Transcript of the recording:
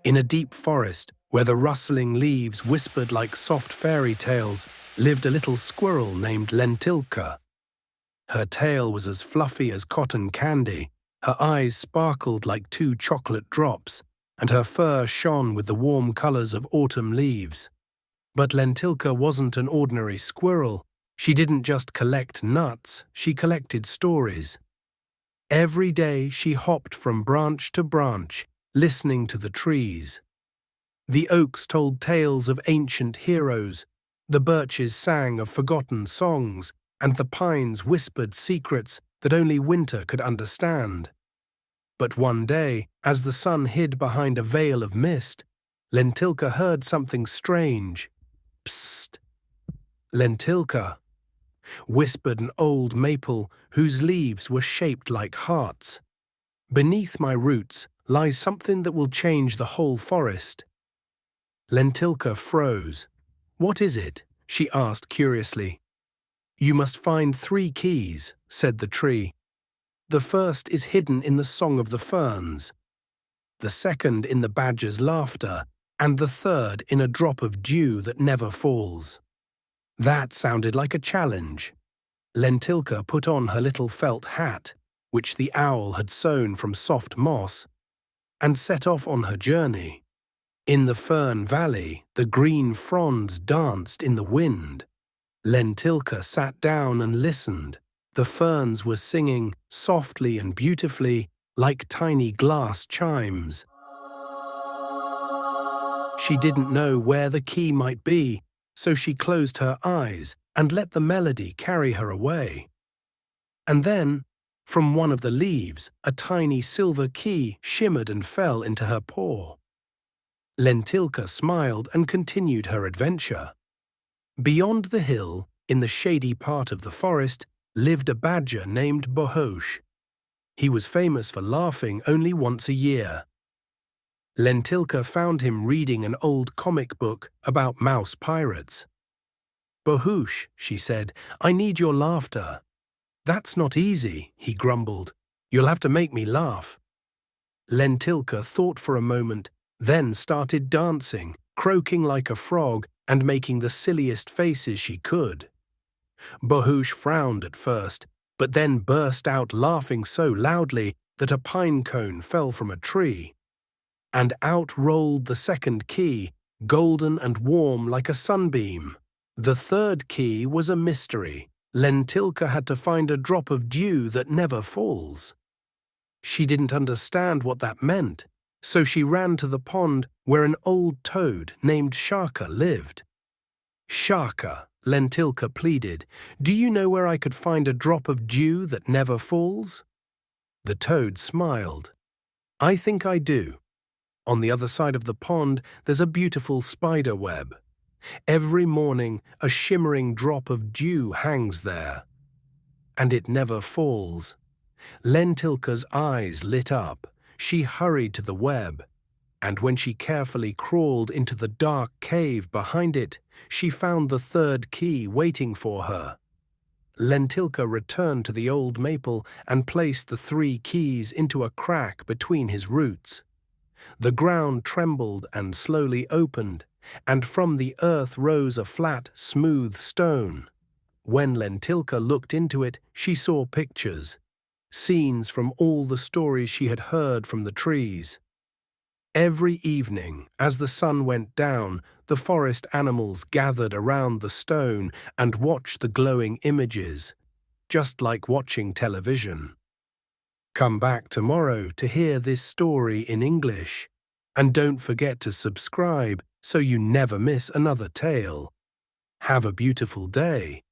In a deep forest, where the rustling leaves whispered like soft fairy tales, lived a little squirrel named Lentilka. Her tail was as fluffy as cotton candy, her eyes sparkled like two chocolate drops, and her fur shone with the warm colors of autumn leaves. But Lentilka wasn't an ordinary squirrel. She didn't just collect nuts, she collected stories. Every day she hopped from branch to branch, listening to the trees. The oaks told tales of ancient heroes, the birches sang of forgotten songs, and the pines whispered secrets that only winter could understand. But one day, as the sun hid behind a veil of mist, Lentilka heard something strange. "Psst, Lentilka," whispered an old maple whose leaves were shaped like hearts. "Beneath my roots lies something that will change the whole forest." Lentilka froze. "What is it?" she asked curiously. "You must find 3 keys," said the tree. "The first is hidden in the song of the ferns, the second in the badger's laughter, and the third in a drop of dew that never falls." That sounded like a challenge. Lentilka put on her little felt hat, which the owl had sewn from soft moss, and set off on her journey. In the fern valley, the green fronds danced in the wind. Lentilka sat down and listened. The ferns were singing softly and beautifully, like tiny glass chimes. She didn't know where the key might be, so she closed her eyes and let the melody carry her away. And then, from one of the leaves, a tiny silver key shimmered and fell into her paw. Lentilka smiled and continued her adventure. Beyond the hill, in the shady part of the forest, lived a badger named Bohosh. He was famous for laughing only once a year. Lentilka found him reading an old comic book about mouse pirates. "Bohosh," she said, "I need your laughter." "That's not easy," he grumbled. "You'll have to make me laugh." Lentilka thought for a moment, then started dancing, croaking like a frog and making the silliest faces she could. Bohosh frowned at first, but then burst out laughing so loudly that a pine cone fell from a tree. And out rolled the second key, golden and warm like a sunbeam. The third key was a mystery. Lentilka had to find a drop of dew that never falls. She didn't understand what that meant, so she ran to the pond where an old toad named Shaka lived. "Shaka," Lentilka pleaded, "do you know where I could find a drop of dew that never falls?" The toad smiled. "I think I do. On the other side of the pond, there's a beautiful spider web. Every morning, a shimmering drop of dew hangs there. And it never falls." Lentilka's eyes lit up. She hurried to the web, and when she carefully crawled into the dark cave behind it, she found the third key waiting for her. Lentilka returned to the old maple and placed the 3 keys into a crack between his roots. The ground trembled and slowly opened, and from the earth rose a flat, smooth stone. When Lentilka looked into it, she saw pictures, scenes from all the stories she had heard from the trees. Every evening, as the sun went down, the forest animals gathered around the stone and watched the glowing images, just like watching television. Come back tomorrow to hear this story in English. And don't forget to subscribe so you never miss another tale. Have a beautiful day.